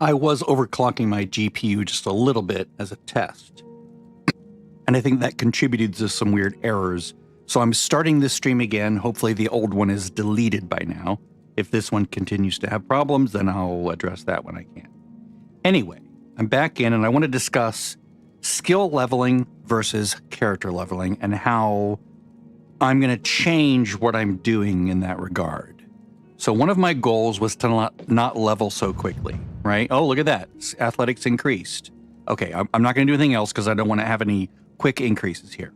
I was overclocking my GPU just a little bit as a test. And I think that contributed to some weird errors. So I'm starting this stream again. Hopefully the old one is deleted by now. If this one continues to have problems, then I'll address that when I can. Anyway, I'm back in and I want to discuss skill leveling versus character leveling and how I'm going to change what I'm doing in that regard. So one of my goals was to not level so quickly, right? Oh, look at that. Athletics increased. Okay, I'm not going to do anything else because I don't want to have any quick increases here.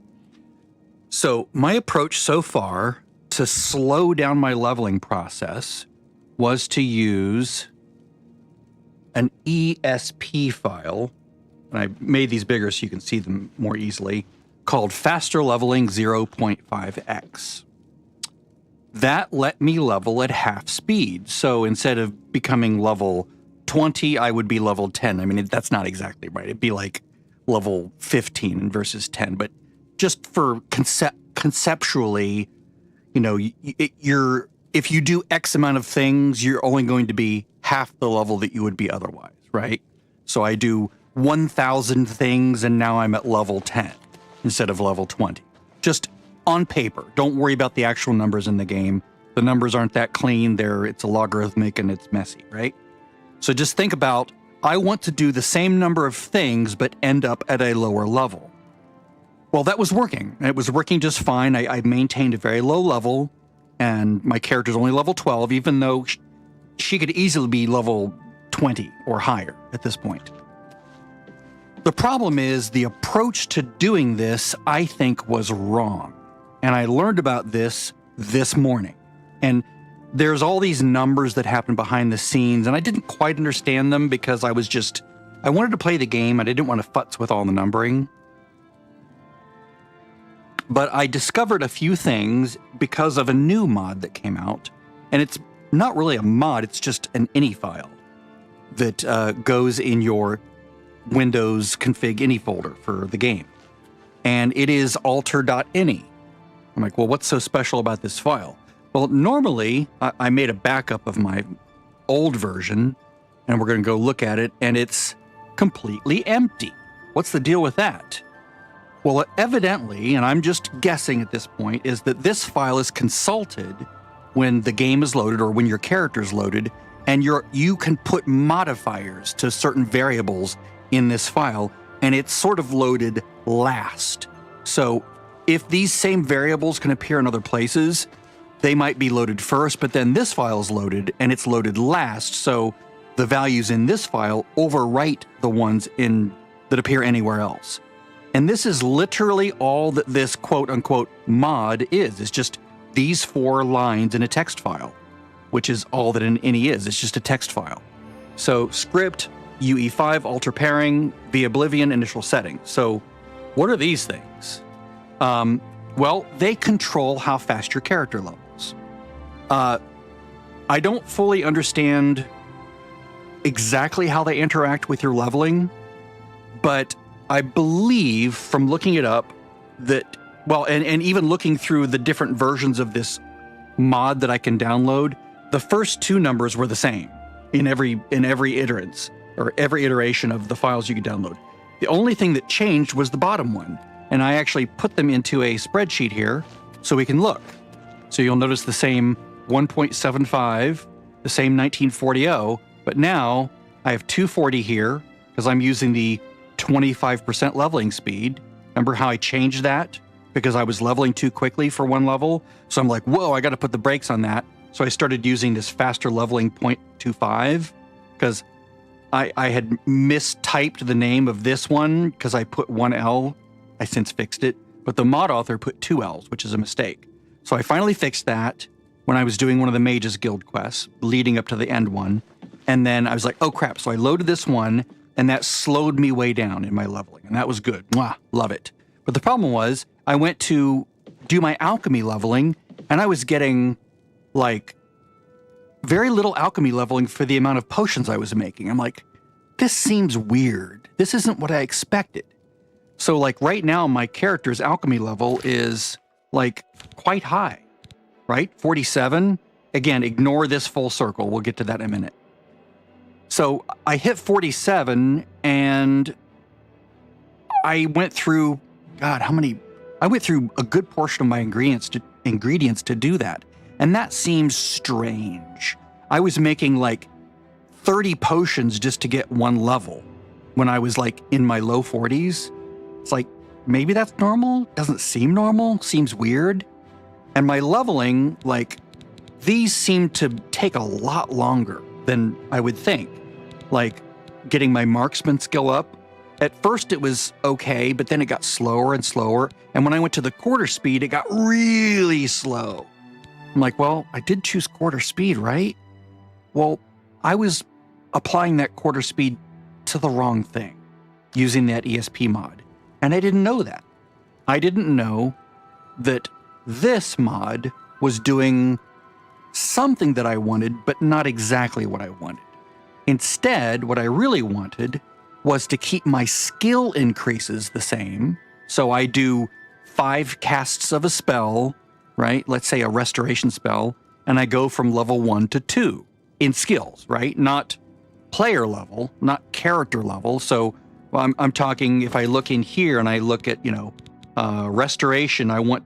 So my approach so far to slow down my leveling process was to use an ESP file, and I made these bigger so you can see them more easily, called Faster Leveling 0.5x. That let me level at half speed. So instead of becoming level 20, I would be level 10. I mean, that's not exactly right. It'd be like level 15 versus 10. But just for conceptually, you know, if you do X amount of things, you're only going to be half the level that you would be otherwise, right? So I do 1,000 things and now I'm at level 10 instead of level 20. Just on paper. Don't worry about the actual numbers in the game. The numbers aren't that clean. It's a logarithmic and it's messy, right? So just think about, I want to do the same number of things but end up at a lower level. Well, that was working. It was working just fine. I maintained a very low level and my character's only level 12, even though she could easily be level 20 or higher at this point. The problem is the approach to doing this, I think, was wrong. And I learned about this morning. And there's all these numbers that happen behind the scenes, and I didn't quite understand them because I wanted to play the game, and I didn't want to futz with all the numbering. But I discovered a few things because of a new mod that came out. And it's not really a mod, it's just an ini file that goes in your Windows config ini folder for the game. And it is alter.ini. I'm like, well, what's so special about this file? Well, normally I made a backup of my old version and we're going to go look at it and it's completely empty. What's the deal with that? Well, evidently, and I'm just guessing at this point, is that this file is consulted when the game is loaded or when your character is loaded, and you can put modifiers to certain variables in this file, and it's sort of loaded last. So if these same variables can appear in other places, they might be loaded first, but then this file is loaded and it's loaded last. So the values in this file overwrite the ones that appear anywhere else. And this is literally all that this quote unquote mod is. It's just these 4 lines in a text file, which is all that an ini is. It's just a text file. So script, UE5, alter pairing, via Oblivion, initial setting. So what are these things? Well, they control how fast your character levels. I don't fully understand exactly how they interact with your leveling, but I believe from looking it up that, well, and even looking through the different versions of this mod that I can download, the first 2 numbers were the same in every iterance or every iteration of the files you could download. The only thing that changed was the bottom one. And I actually put them into a spreadsheet here so we can look. So you'll notice the same 1.75, the same 1940, but now I have 240 here because I'm using the 25% leveling speed. Remember how I changed that because I was leveling too quickly for one level? So I'm like, whoa, I got to put the brakes on that. So I started using this faster leveling 0.25 because I had mistyped the name of this one because I put 1L. I since fixed it, but the mod author put 2 L's, which is a mistake. So I finally fixed that when I was doing one of the Mages Guild quests leading up to the end one. And then I was like, oh crap. So I loaded this one and that slowed me way down in my leveling. And that was good. Mwah, love it. But the problem was I went to do my alchemy leveling and I was getting like very little alchemy leveling for the amount of potions I was making. I'm like, this seems weird. This isn't what I expected. So like right now, my character's alchemy level is like quite high, right? 47. Again, ignore this full circle. We'll get to that in a minute. So I hit 47 and I went through, God, I went through a good portion of my ingredients to do that. And that seems strange. I was making like 30 potions just to get one level when I was like in my low 40s. It's like, maybe that's normal? Doesn't seem normal, seems weird. And my leveling, like, these seem to take a lot longer than I would think. Like, getting my marksman skill up. At first it was okay, but then it got slower and slower. And when I went to the quarter speed, it got really slow. I'm like, well, I did choose quarter speed, right? Well, I was applying that quarter speed to the wrong thing, using that ESP mod. And I didn't know that. I didn't know that this mod was doing something that I wanted, but not exactly what I wanted. Instead, what I really wanted was to keep my skill increases the same. So I do 5 casts of a spell, right? Let's say a restoration spell, and I go from level 1 to 2 in skills, right? Not player level, not character level. So I'm talking, if I look in here and I look at, restoration, I want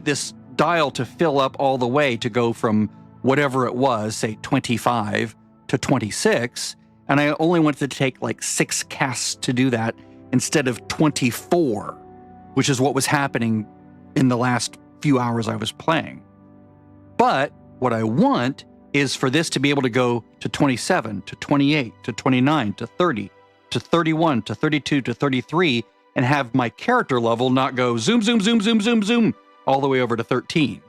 this dial to fill up all the way to go from whatever it was, say 25 to 26. And I only wanted to take like 6 casts to do that instead of 24, which is what was happening in the last few hours I was playing. But what I want is for this to be able to go to 27, to 28, to 29, to 30, to 31, to 32, to 33, and have my character level not go zoom, zoom, zoom, zoom, zoom, zoom, all the way over to 13.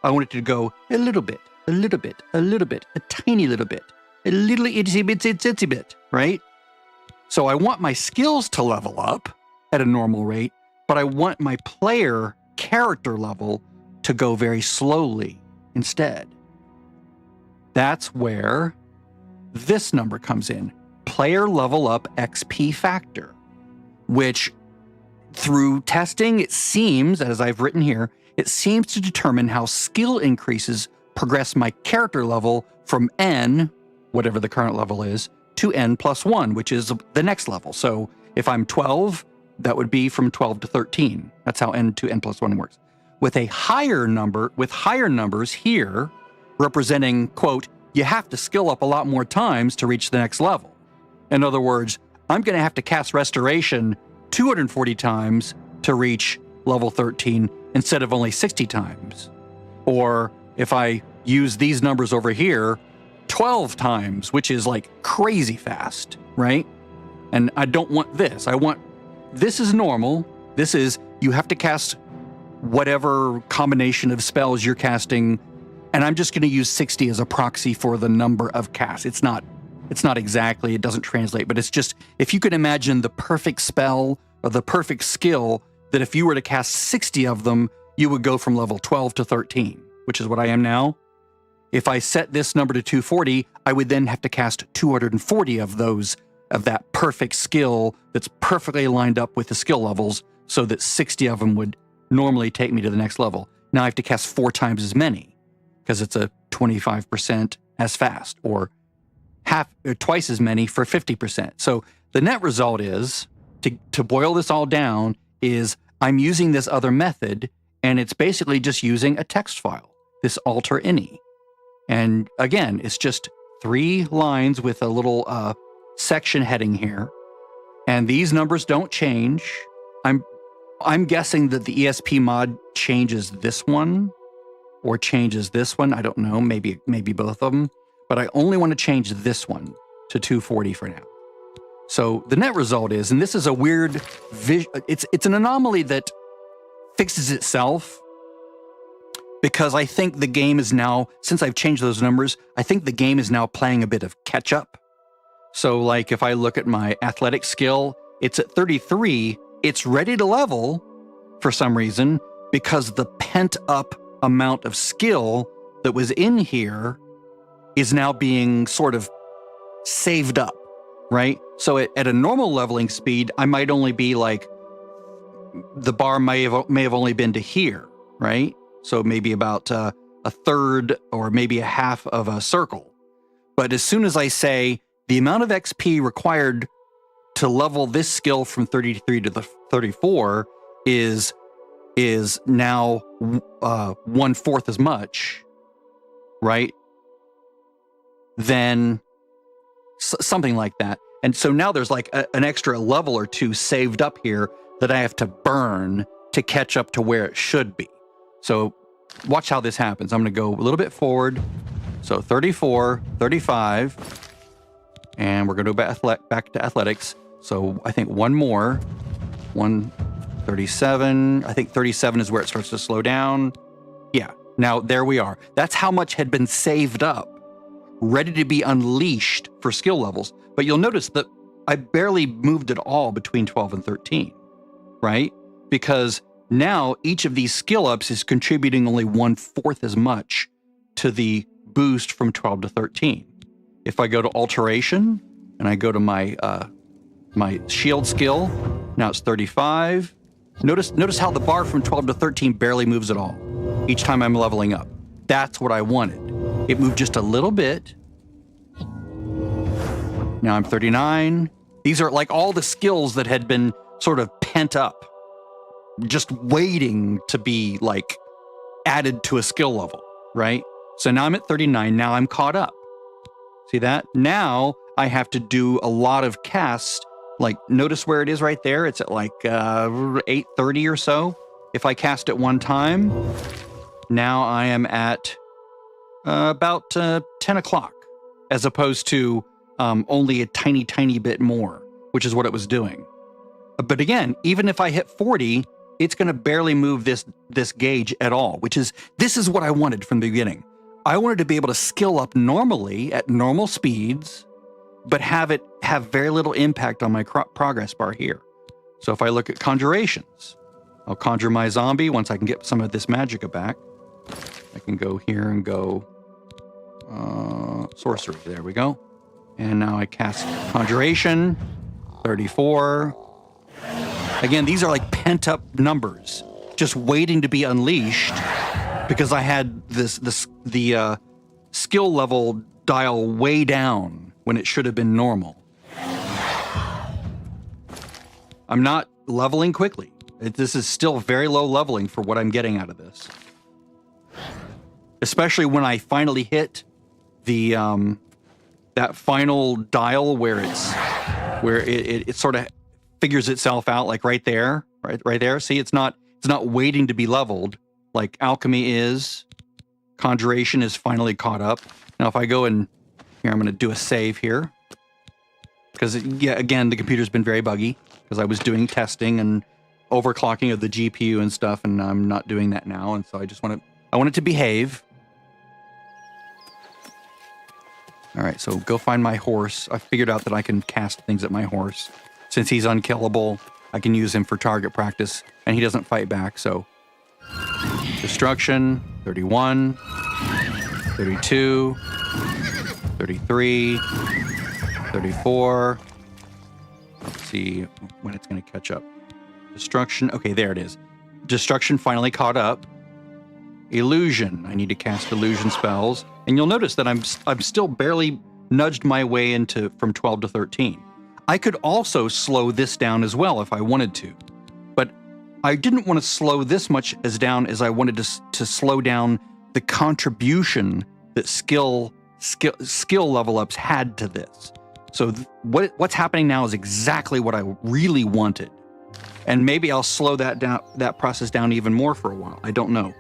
I want it to go a little bit, a little bit, a little bit, a tiny little bit, a little itsy bitsy itsy bit, right? So I want my skills to level up at a normal rate, but I want my player character level to go very slowly instead. That's where this number comes in, player level up XP factor, which through testing, it seems, as I've written here, it seems to determine how skill increases progress my character level from N, whatever the current level is, to N plus 1, which is the next level. So if I'm 12, that would be from 12 to 13. That's how N to N plus 1 works. With a higher number, with higher numbers here, representing, quote, you have to skill up a lot more times to reach the next level. In other words, I'm going to have to cast Restoration 240 times to reach level 13 instead of only 60 times. Or if I use these numbers over here, 12 times, which is like crazy fast, right? And I don't want this. This is normal. This is, you have to cast whatever combination of spells you're casting, and I'm just going to use 60 as a proxy for the number of casts. It's not exactly, it doesn't translate, but it's just, if you could imagine the perfect spell or the perfect skill, that if you were to cast 60 of them, you would go from level 12 to 13, which is what I am now. If I set this number to 240, I would then have to cast 240 of those, of that perfect skill that's perfectly lined up with the skill levels, so that 60 of them would normally take me to the next level. Now I have to cast 4 times as many, because it's a 25% as fast, or twice as many for 50%. So the net result is, to boil this all down, is I'm using this other method, and it's basically just using a text file, this alter any. And again, it's just 3 lines with a little section heading here. And these numbers don't change. I'm guessing that the ESP mod changes this one or changes this one. I don't know, maybe both of them. But I only want to change this one to 240 for now. So the net result is, and this is a weird, it's an anomaly that fixes itself, because I think the game is now, since I've changed those numbers, I think the game is now playing a bit of catch up. So like if I look at my athletic skill, it's at 33, it's ready to level for some reason, because the pent up amount of skill that was in here is now being sort of saved up, right? So at a normal leveling speed, I might only be like, the bar may have only been to here, right? So maybe about a third or maybe a half of a circle. But as soon as I say the amount of XP required to level this skill from 33 to the 34 is now 1/4 as much, right? Then something like that. And so now there's like an extra level or two saved up here that I have to burn to catch up to where it should be. So watch how this happens. I'm going to go a little bit forward. So 34, 35, and we're going to go back to athletics. So I think one more, 137. I think 37 is where it starts to slow down. Yeah, now there we are. That's how much had been saved up, ready to be unleashed for skill levels. But you'll notice that I barely moved at all between 12 and 13, right? Because now each of these skill ups is contributing only 1/4 as much to the boost from 12 to 13. If I go to alteration and I go to my my shield skill, now it's 35. Notice how the bar from 12 to 13 barely moves at all each time I'm leveling up. That's what I wanted. It moved just a little bit. Now I'm 39. These are like all the skills that had been sort of pent up, just waiting to be like added to a skill level, right? So now I'm at 39. Now I'm caught up. See that? Now I have to do a lot of casts. Like, notice where it is right there. It's at like 8:30 or so. If I cast it one time, now I am at about 10 o'clock, as opposed to only a tiny bit more, which is what it was doing. But again, even if I hit 40, it's going to barely move this gauge at all, this is what I wanted from the beginning. I wanted to be able to skill up normally at normal speeds, but have it have very little impact on my progress bar here. So if I look at conjurations, I'll conjure my zombie once I can get some of this magicka back. I can go here and go sorcery. There we go. And now I cast conjuration, 34. Again, these are like pent up numbers, just waiting to be unleashed because I had the skill level dial way down when it should have been normal. I'm not leveling quickly. This is still very low leveling for what I'm getting out of this. Especially when I finally hit the that final dial where it sort of figures itself out, like right there. See, it's not waiting to be leveled like alchemy is. Conjuration is finally caught up. Now if I go in here, I'm going to do a save here because again, the computer's been very buggy because I was doing testing and overclocking of the GPU and stuff, and I'm not doing that now. And so I want it to behave. All right, so go find my horse. I figured out that I can cast things at my horse. Since he's unkillable, I can use him for target practice, and he doesn't fight back, so. Destruction, 31, 32, 33, 34. Let's see when it's going to catch up. Destruction, okay, there it is. Destruction finally caught up. Illusion, I need to cast illusion spells. And you'll notice that I'm still barely nudged my way into from 12 to 13. I could also slow this down as well if I wanted to, but I didn't want to slow this much down as I wanted to slow down the contribution that skill level ups had to this. So what's happening now is exactly what I really wanted, and maybe I'll slow that process down even more for a while. I don't know.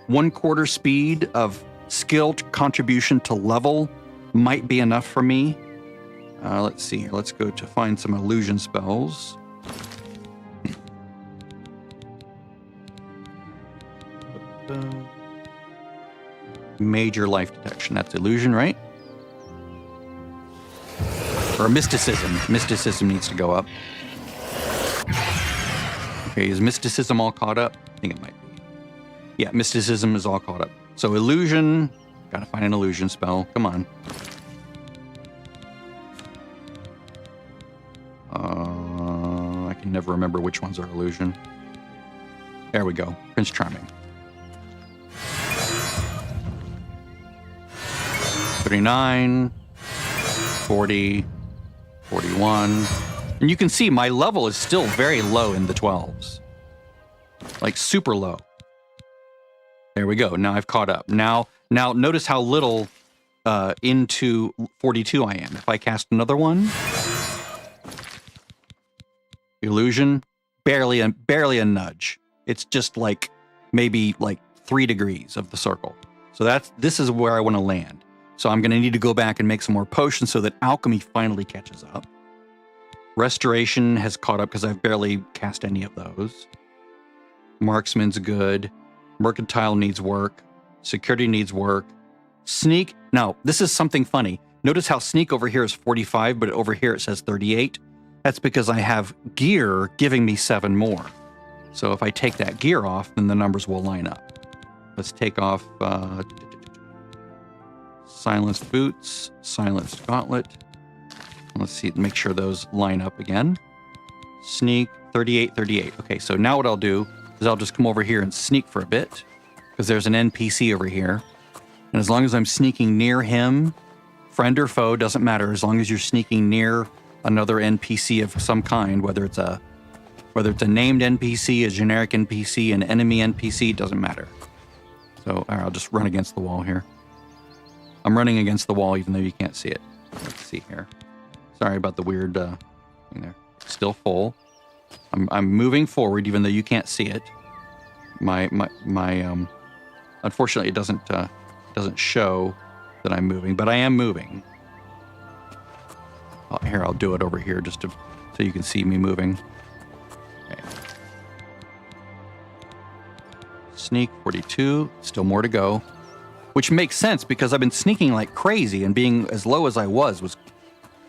1/4 speed of skill contribution to level might be enough for me. Let's see here. Let's go to find some illusion spells. Major life detection. That's illusion, right? Or mysticism. Mysticism needs to go up. Okay, is mysticism all caught up? I think it might be. Yeah, mysticism is all caught up. So illusion, gotta find an illusion spell. Come on. I can never remember which ones are illusion. There we go. Prince Charming. 39, 40, 41. And you can see my level is still very low in the 12s. Like super low. There we go. Now I've caught up. Now notice how little into 42 I am. If I cast another one, illusion, barely a nudge. It's just like maybe like 3 degrees of the circle. So this is where I want to land. So I'm going to need to go back and make some more potions so that alchemy finally catches up. Restoration has caught up because I've barely cast any of those. Marksman's good. Mercantile needs work. Security needs work. Sneak. Now, this is something funny. Notice how sneak over here is 45, but over here it says 38. That's because I have gear giving me 7 more. So if I take that gear off, then the numbers will line up. Let's take off silenced boots, silenced gauntlet. Let's see, make sure those line up again. Sneak, 38, 38. Okay, so now what I'll do is I'll just come over here and sneak for a bit because there's an NPC over here. And as long as I'm sneaking near him, friend or foe, doesn't matter. As long as you're sneaking near another NPC of some kind, whether it's a named NPC, a generic NPC, an enemy NPC, doesn't matter. So I'll just run against the wall here. I'm running against the wall even though you can't see it. Let's see here. Sorry about the weird thing there. Still full. I'm moving forward even though you can't see it. Unfortunately it doesn't show that I'm moving, but I am moving. Here, I'll do it over here just so you can see me moving. Okay. Sneak 42, still more to go. Which makes sense because I've been sneaking like crazy, and being as low as I was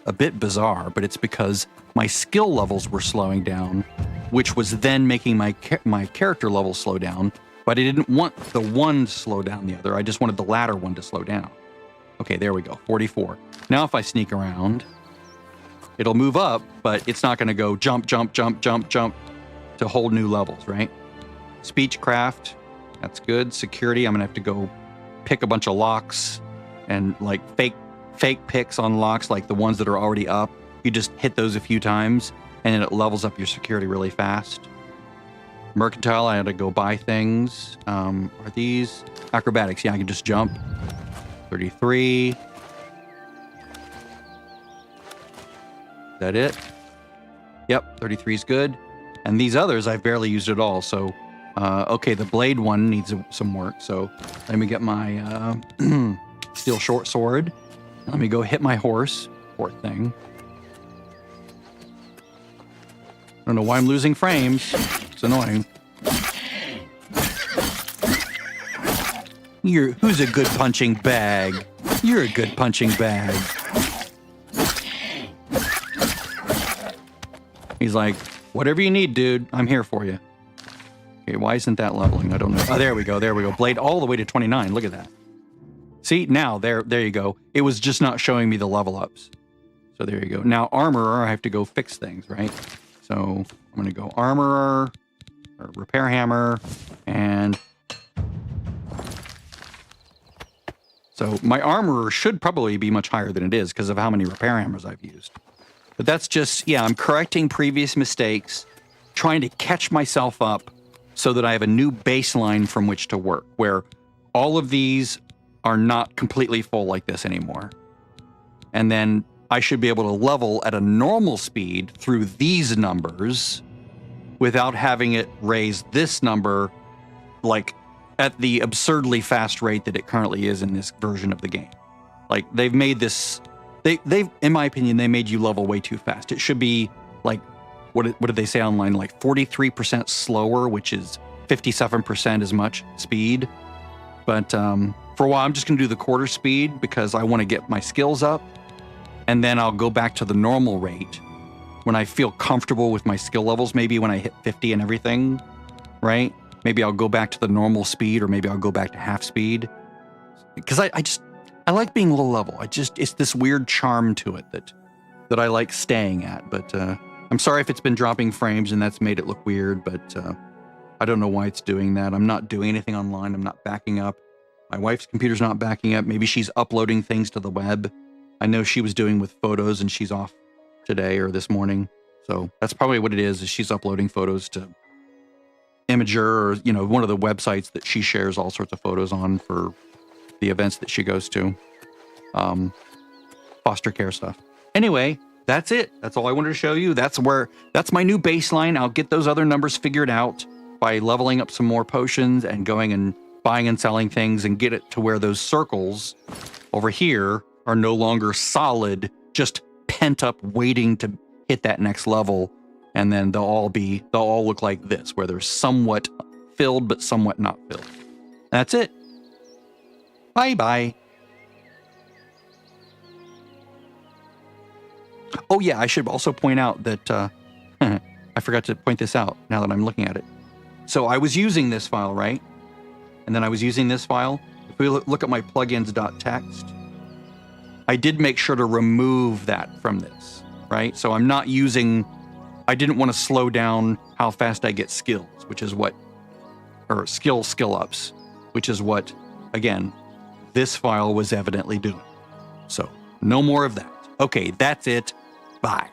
a bit bizarre, but it's because my skill levels were slowing down, which was then making my character level slow down, but I didn't want the one to slow down the other. I just wanted the latter one to slow down. Okay, there we go, 44. Now if I sneak around, it'll move up, but it's not going to go jump, jump, jump, jump, jump to whole new levels, right? Speechcraft, that's good. Security, I'm going to have to go pick a bunch of locks and like fake picks on locks, like the ones that are already up. You just hit those a few times and then it levels up your security really fast. Mercantile, I had to go buy things. Are these acrobatics? Yeah, I can just jump. 33. Is that it? Yep, 33 is good. And these others I've barely used at all. So, okay, the blade one needs some work. So let me get my steel short sword. Let me go hit my horse. Poor thing. I don't know why I'm losing frames. It's annoying. Who's a good punching bag? You're a good punching bag. He's like, whatever you need, dude. I'm here for you. Okay, why isn't that leveling? I don't know. Oh, there we go. There we go. Blade all the way to 29. Look at that. See, now, there you go. It was just not showing me the level ups. So there you go. Now, armorer, I have to go fix things, right? So I'm going to go armorer, or repair hammer, and... So my armorer should probably be much higher than it is because of how many repair hammers I've used. But that's just, yeah, I'm correcting previous mistakes, trying to catch myself up so that I have a new baseline from which to work, where all of these are not completely full like this anymore. And then I should be able to level at a normal speed through these numbers without having it raise this number like at the absurdly fast rate that it currently is in this version of the game. Like, they've made this... They've, in my opinion, they made you level way too fast. It should be, like, what did they say online? Like, 43% slower, which is 57% as much speed. But for a while, I'm just going to do the quarter speed because I want to get my skills up. And then I'll go back to the normal rate when I feel comfortable with my skill levels, maybe when I hit 50 and everything, right? Maybe I'll go back to the normal speed, or maybe I'll go back to half speed. Because I like being low level. It's this weird charm to it that I like staying at. But I'm sorry if it's been dropping frames and that's made it look weird, but I don't know why it's doing that. I'm not doing anything online. I'm not backing up. My wife's computer's not backing up. Maybe she's uploading things to the web. I know she was doing with photos and she's off today or this morning. So that's probably what it is she's uploading photos to Imager, or, you know, one of the websites that she shares all sorts of photos on for the events that she goes to. Foster care stuff. Anyway, that's it. That's all I wanted to show you. That's my new baseline. I'll get those other numbers figured out by leveling up some more potions and going and buying and selling things and get it to where those circles over here are no longer solid, just pent up waiting to hit that next level. And then they'll all look like this, where they're somewhat filled, but somewhat not filled. That's it. Bye-bye. Oh yeah, I should also point out that, I forgot to point this out now that I'm looking at it. So I was using this file, right? And then I was using this file. If we look at my plugins.txt, I did make sure to remove that from this, right? So I'm not using, I didn't want to slow down how fast I get skills, which is what, or skill ups, which is what, again, this file was evidently doing. So no more of that. Okay, that's it. Bye.